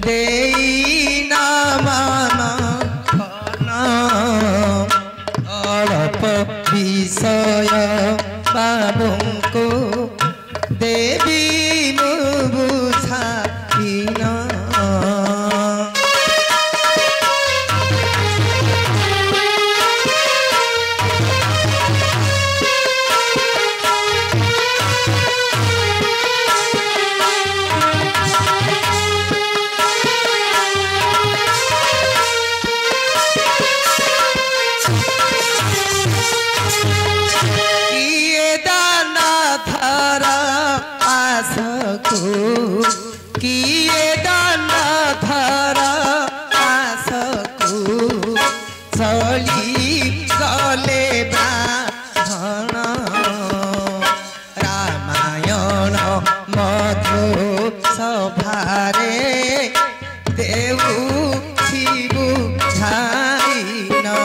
देई ना माना अल्प विषय बाबू को देवी मु बुझाइना किए दाना धारा आसकू चली गले ब्राह्मण रामायण मधु सभारे देऊ शिबु झाइना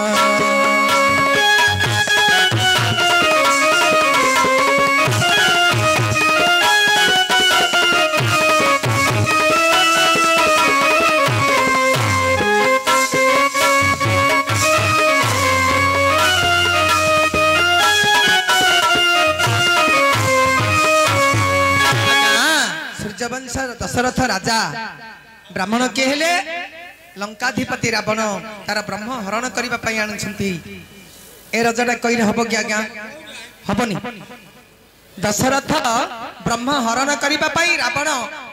दशरथ राजा ब्राह्मण किए हेले लंकाधिपति रावण तार ब्रह्म हरण करने आनुंट ए रजटा कही हम कि आज्ञा हेनी दशरथ ब्रह्म हरण करने रावण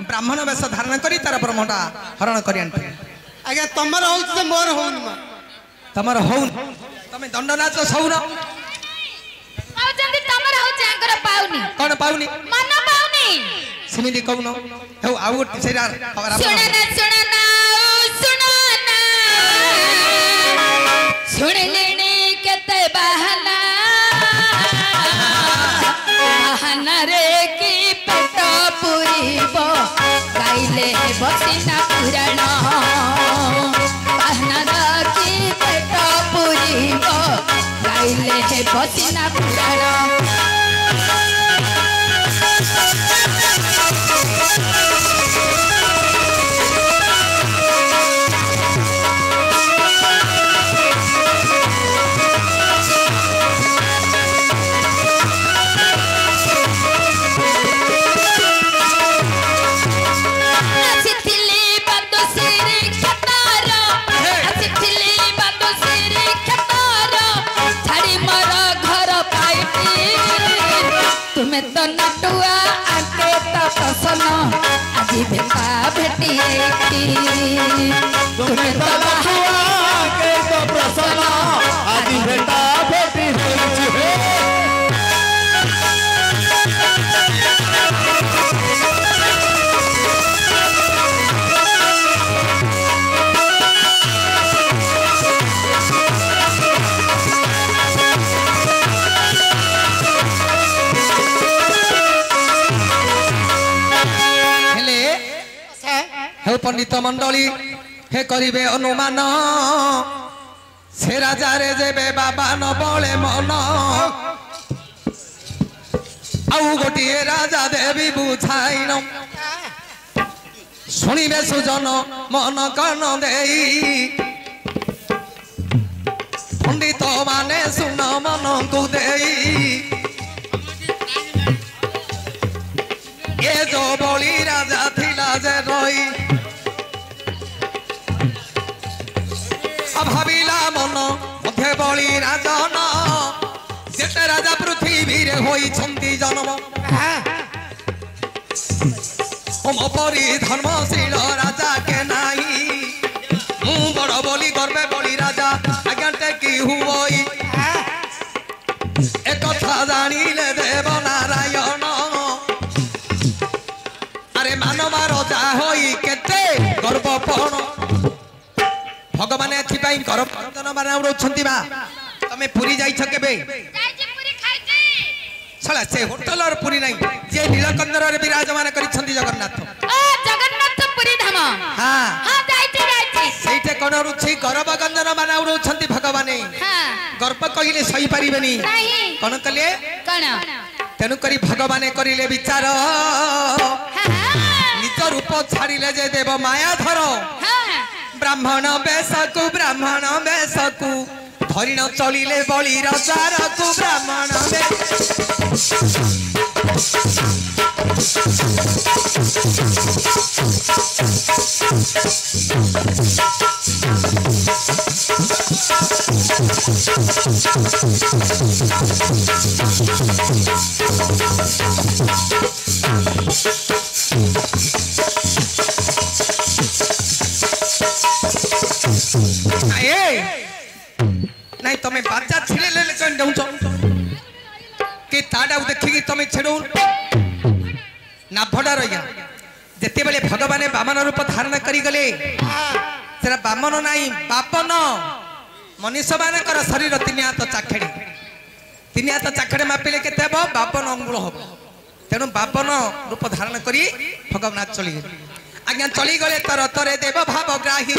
ब्राह्मण वेश धारण कर तार ब्रह्मटा हरण कर आज्ञा तमर हो मोर हो तमर हो तमें दंड नाच सौन कौन पाऊनी सिमिली कौन हो आउ सेरा सुनना सुन लेने केते बहाना बहाना रे की पेट पुरीबो गाइले बसिना पुराण बहाना की पेट पुरीबो गाइले बसिना पुराण तुम्हें तो नटुआ आके तो प्रसन्न आजी भेटा भेटी तुम्हें तो नटुआ आके तो प्रसन्न आजी भेटा भेटी हे पंडित मंडली हे करिबे अनुमान से राजा रे जेबे बाबा न बळे मन आउ गोटिए राजा देवी बुझाइन शुणिबे सुजन मन कन देई पंडित माने सुन मन को देई ये जो बली राजा थिला जे रही भाविला मन मध्य बली राजन जेते राजा पृथ्वी रे होई छंती जन्म हम परी धर्मशील राजा के नाही मु बड़ बली गर्वे बली राजा आज्ञा की हुई एक कथा जानिले देव नारायण अरे मानव राजा होई केते गर्वपण भगवान एथिपाई गर्भ बंधन बनाउछंती बा तमे पुरी जाइछ केबे जाइछ पुरी खाइछि छला से होटल और पुरी नहीं जे नीलकंदर रे विराजमान करिछंती जगन्नाथ ओ जगन्नाथ पुरी धाम हां हां जाइछि सेइते कोन रुछि गर्भ बंधन बनाउछंती भगवान हां गर्भ कहिले सही परिबेनी नहीं कोन कले कोन तेनु करी भगवान करिले विचार हां निज रूप छाड़िले जे देव माया धर ब्राह्मण बेशकु धरिण चलिले बलि रजारकु ब्राह्मण नहीं तुम्हें बाजा छिले ले कौन दउछ के ताडा देखि तुम्हें छेडौ ना भडा रहिया जते बेले भगवान वामन रूप धारण करी गले सेरा वामन नाही बापन मनुष्य मानकर शरीर तीन हाथ चाखेड़े मापिले केते हबो बापन अंगुल हबो तेणु बापन रूप धारण करी भगवान चली गले आज्ञा चली गले तर तरे देव भाव ग्राही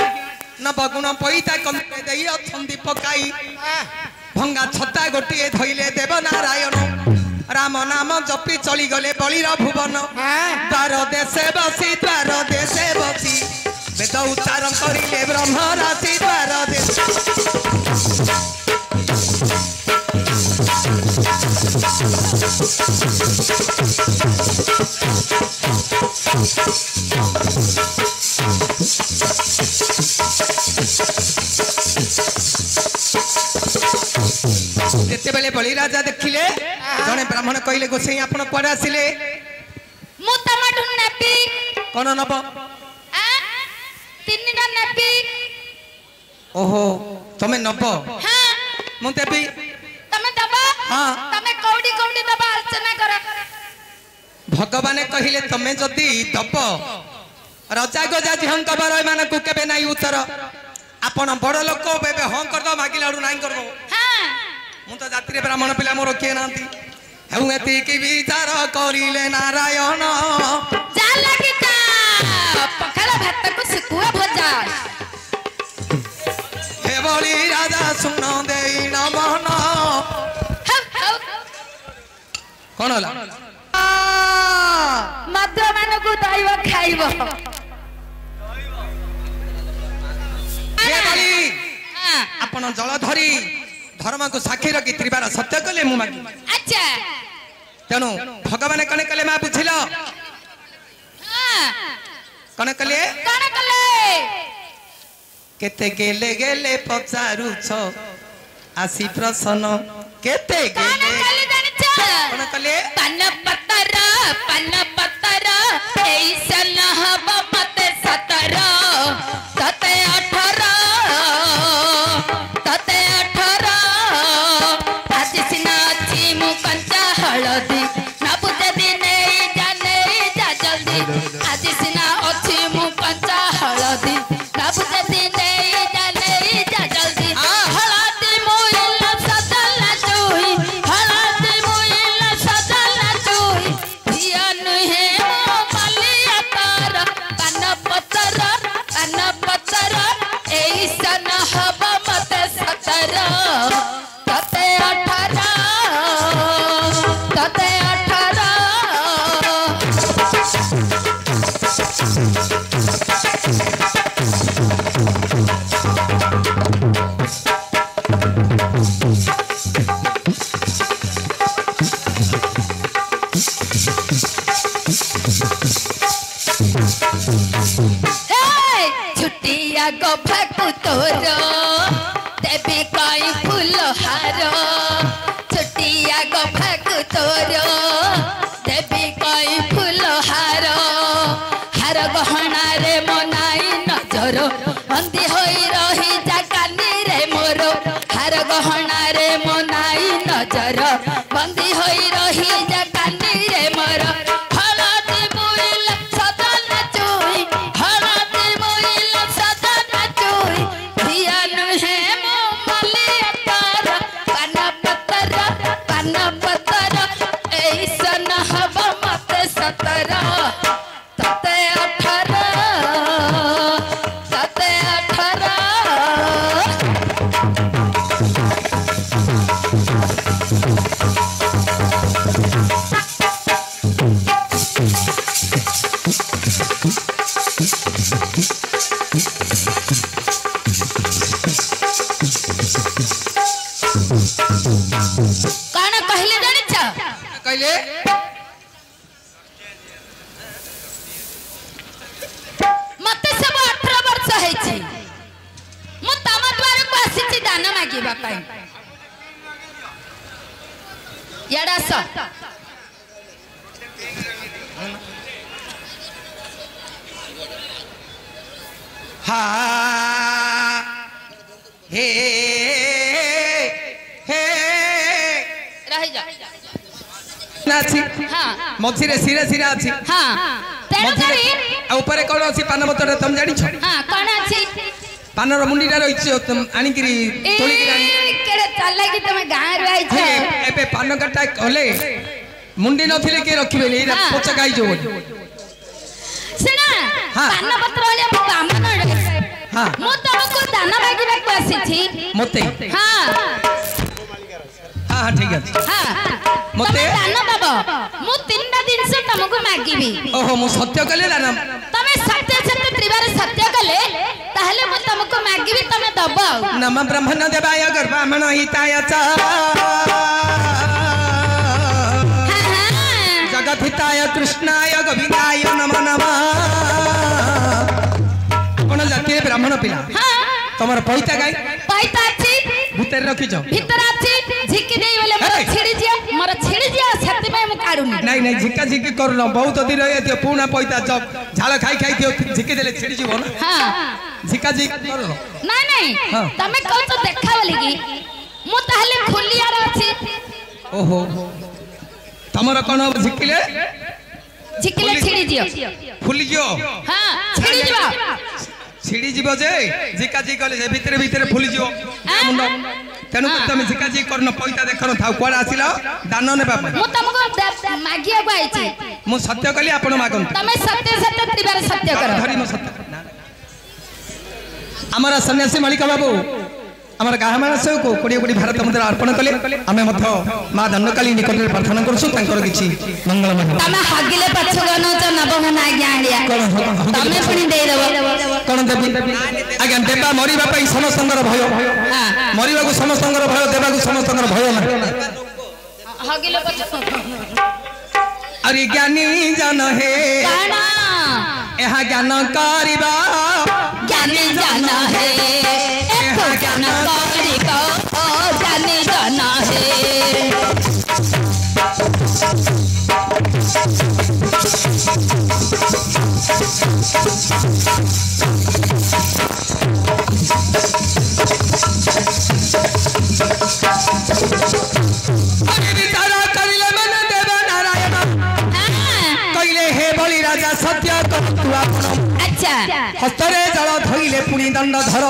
नवगुण पैता कंते देई अछंदी पकाई भंगा छता गोटिए धइले देव नारायण राम नाम जपी चली गले बलिर भुवन द्वार देशे बसी वेद उच्चारण करिले ब्रह्म राशि द्वार देशे जेते बेले बलि राजा देखिले जने ब्राह्मण कहले गोसाई आपण कुआडे आसिले मु तमाठु नेपी कोन नब तीनटा नेपी ओहो तमे नब हां मु देबी तमे दबा हां तमे कौडी दबा अर्चना कर भगवान कहले तमे जदी दब राजा गजा झंक बरय मान को केबे नाही उतर आपण बड़ लोक बेबे हां कर दो मागिलाडू नाही कर दो हां मु तो जाति रे ब्राह्मण पिला मोर के नांती हेउ एति की विचार करिले नारायण जा लगी ता पखाला भात को सुकुआ भजा हे बलि राजा सुन देई न मन कोन होला मध्य मान को दैव खाइबो हे बलि आपण जल धरी धर्म को साक्षी रखी त्रिबार सत्य कले मु मागी अच्छा तेणु भगवान कने कले मा बुझिलो हां कने कले केते गेले पचारु छ आसी प्रसन्न केते गेले कने कले पान पत्तर ऐसन हब मते 17 तते 18 हलदी ना बुझे दिने जाने जा जल्दी आज सिना अच्छी मु कंचा हलदी ना बुझे दिने जाने जा जल्दी हलदी मुइल सदल चुई दिया नुहे मो पालिया तार पान पत्तर ऐसन हब मते 17 तते 18 छुट्टिया गफाकु तोर देवी कई फूल हार छुट्टिया गफाकु तोर देवी कई फूल हार गहना रे मनाई नजर बंदी होई रही जाकानी रे मोर हार गहना रे मनाई नजर बंदी होई रही जाकानी रे मोर हलदी मुइल सदन चुई दिया नुहे मो मलिया तार पान पत्तर ऐसन हब मते 17 तते 18 याडा आस हा हे हे रह जा नाची हां मझिरे सिरे सिरे अछि हां तेणु करी ऊपर कोन अछि पान बोतल तुम जानि छ हां कोन अछि पानर मुंडीटा रहिछ आनी किरी तोली किरानी केरे चाला कि तमे गां रे आइ छ एबे पान काटा हले मुंडी नथिले के रखिबे नै पोचा गाई जो सुना पान पत्र वाले बामन हां मो तमको दाना मागिबा को आसी छी मते हां हां ठीक अछि हां मते दाना बाबा मु तीनटा दिन से तमको मागिबी ओहो मु सत्य कले दाना तमे सत्य सत्य त्रिवार सत्य कले ताहले मु तमको मागिबी तमे दबो नम ब्रह्मण देवाय गर्भामण हिताय च जगत हिताय कृष्णाय गोविंदाय नमो नमः कोन जाति ब्राह्मण पिला हां तमर पैता गाय पैता अछि भीतर रखि छ भीतर अछि झिकी देई बोले मोर छिड़ी जिया सत्य में मु काडुनी नहीं नहीं झिका झिकी करनो बहुत दिन रहे दियो पूना पैता जब झाल खाई खाई दियो झिकी देले छिड़ी जीवो ना हां झिका झिकी करनो नहीं नहीं तमे कहू तो देखा बोली की मु ताहले खुलियार अछि ओहो तमर कोन झिकिले झिकिले छिड़ी जियो फुली जियो हां छिड़ी जियो छिड़ी जीव जे झिका झिकी कले भीतर भीतर फुली जियो मुंड तेनु तुम झिका झिकी करनो पैता देखनो थाउ कोड आसिलो दान ने बाप मु तमको मागिया को आइछि मु सत्य कली आपण मागन तमे सत्य सत्य त्रिवार सत्य करो धरि मो सत्य हमारा सन्यासी मालिका बाबू आमर गाह मानस को कोड़ी कोड़ी भारत मुद्रा अर्पण कले आमे मध्य मां दंडकाली निकट रे प्रार्थना करसु तांकर किछि मंगलमय तमे हगिले पछगन च नबम नाग्या आलिया तमे पुनी देई देबो कोन देबी आज्ञा देबा मरिबा पई समस्तंगर भय मरिबा को समस्तंगर भय देबा को समस्तंगर भय ना हगिले पछगन अरे ज्ञानी जन हे काना एहा ज्ञान करिबा ज्ञानी जन हे एको ज्ञान करि को ज्ञानी जन हे विचारा करिले मन देव नारायण कइले हे बलि राजा सत्य कहतु आपण अच्छा हस्तरे जल धइले पुनी दंड धर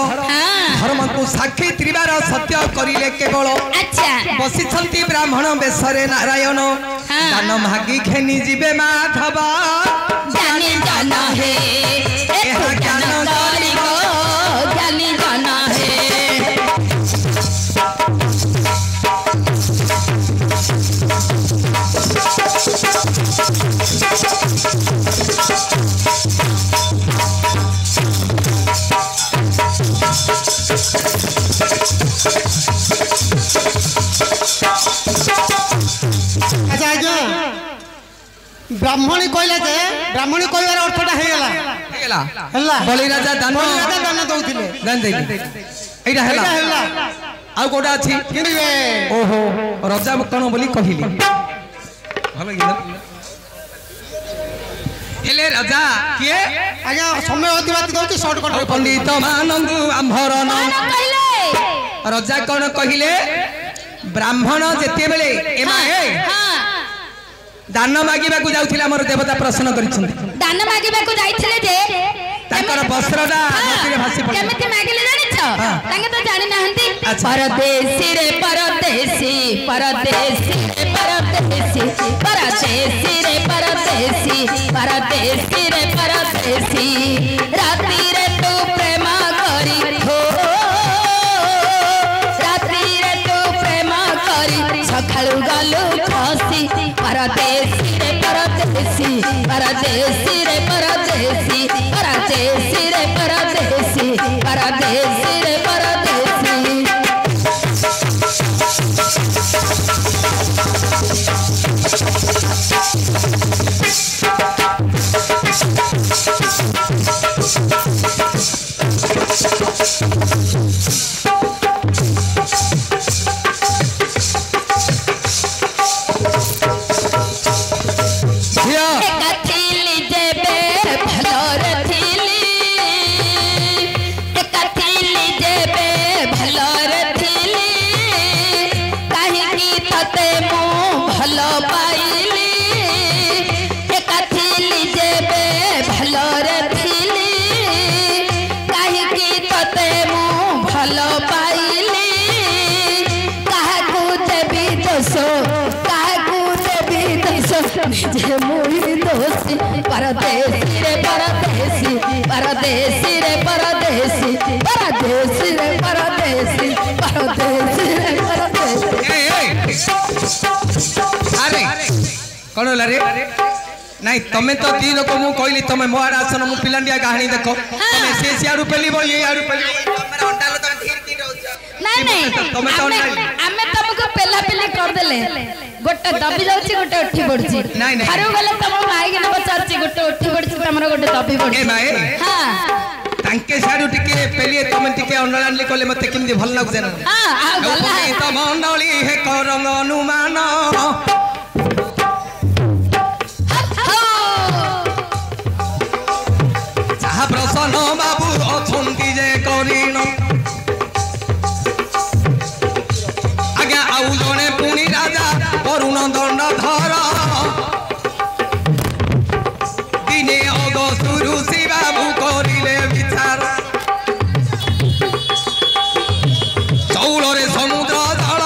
धर्म को साक्षी त्रिवार सत्य करिले केवल अच्छा बसिछंती ब्राह्मण बेसरे नारायण दान मागी घेनी जीवे माधव ज्ञानी जन हे एको ज्ञान करि को ज्ञानी जन हे अच्छा आज्ञा ब्राह्मणी कहले जे ब्राह्मणी कहवार अर्थटा हेगला हेला हल्ला बलि राजा दान दान दउथिले दान देली एटा हेला हल्ला आ कोडा अछि किनिबे ओहो राजा कोन बोली कहिली भलो गिला हेले राजा किए आज्ञा समय अतिबादी दउछि शॉर्टकट पंडित मानंदु आंभरन कोन कहले राजा कोन कहिले ब्राह्मण जेते बेले एमा हे हां दान मागिबा को जाउथिला हमर देवता प्रश्न करिछन दान मागिबा को जाइथिले जे ताकर वस्त्रदा नदीरे भासी पड़े केमिति मागिले जानिछ तांगे तो जानि नाहंती अच्छा। परदेसी रे परदेसी परदेसी रे परदेसी परदेसी रे परदेसी परदेसी रे परदेसी राती रे तू प्रेम करी हो राती रे तू प्रेम करी सखालु गलु खसी परदेसी रे परदेसी परदेसी रे परदेसी परदेसी रे परदेसी परदेसी रे परदेसी परदेसी रे परदेसी परदेसी रे परदेसी परदेसी रे परदेसी परदेसी रे परदेसी अरे कौन होला रे नहीं तमें तो दी लोक मु कहली तमें मो आड़ आसन मु पिलांडिया कहानी देखो तमें से सियाडू पेलीबो ये आडू पेलीबो हमरा अंडालो तम धीर धीर रहउछ नहीं नहीं हमें तुमको पेला पेली कर देले गोटे दबी जाउची गोटे उठी पड़ची नहीं नहीं हारू गले तुम माई के पचारची गोटे उठी पड़ची तमरो गोटे दबी पड़ची ए माए हां तांके साडू टिके पेलिए तमें टिके अंडालानली कोले मते किमदी भल लागु देना हां भला है तो मंडली हे करंग अनुमान प्रसन्न बाबू अछंती जे करिन आज्ञा आउ जने पुणी राजा करुण दंड धर दिने अगस्तु ऋषि बाबू करिले विचार चौलरे समुद्र जल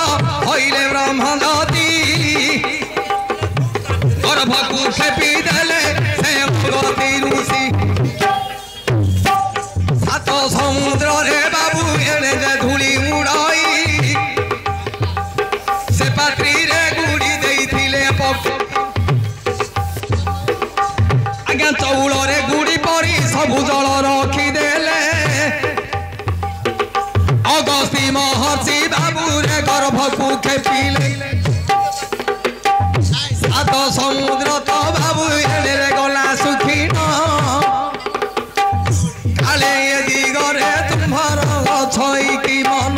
हईले ब्रह्मदती गर्भकु खेपी देले से भगवती ऋषि समुद्र रे बाबू एने जे धूली उड़ाई से पात्री रे गुड़ी देइथिले आज्ञा चौल रे गुड़ी परी सबु जल रखी देले अगस्ती महर्षि बाबू रे गर्भकु खेपिले सात समुद्र तो बाबू एने रे गला सुखीन काले दिगरे तुम्हारा छई की मन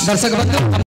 दर्शक बंधु।